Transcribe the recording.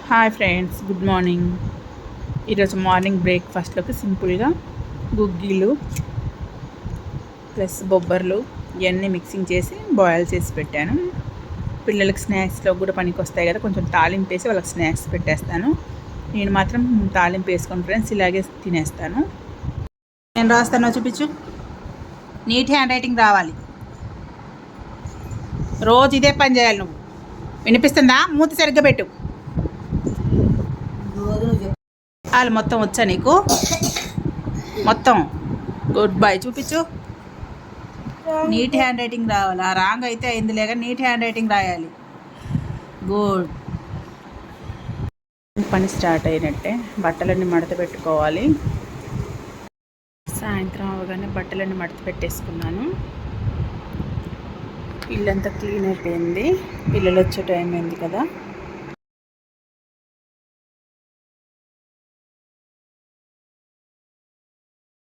Hi friends, good morning. ఈరోజు morning బ్రేక్ఫాస్ట్లోకి సింపుల్గా గుగ్గీలు plus బొబ్బర్లు ఇవన్నీ మిక్సింగ్ చేసి బాయిల్ చేసి పెట్టాను. పిల్లలకి స్నాక్స్లో కూడా పనికి వస్తాయి కదా, కొంచెం తాలింపు వేసి వాళ్ళకి స్నాక్స్ పెట్టేస్తాను. నేను మాత్రం తాలింపు వేసుకొని ఫ్రెండ్స్ ఇలాగే తినేస్తాను. నేను రాస్తానో చూపించు. నీట్ హ్యాండ్ రైటింగ్ రావాలి. రోజు ఇదే పని చేయాలి. నువ్వు వినిపిస్తుందా? మూతి సరిగ్గా పెట్టు. వాళ్ళు మొత్తం వచ్చా నీకు? మొత్తం గుడ్ బాయ్ చూపించు. నీట్ హ్యాండ్ రైటింగ్ రావాలి. ఆ రాంగ్ అయితే అయింది లేక నీట్ హ్యాండ్ రైటింగ్ రాయాలి. గుడ్. పని స్టార్ట్ అయినట్టే. బట్టలన్నీ మడత పెట్టుకోవాలి. సాయంత్రం అవగానే బట్టలన్నీ మడత పెట్టేసుకున్నాను. ఇల్లంతా క్లీన్ అయిపోయింది. పిల్లలు వచ్చే టైం అయింది కదా.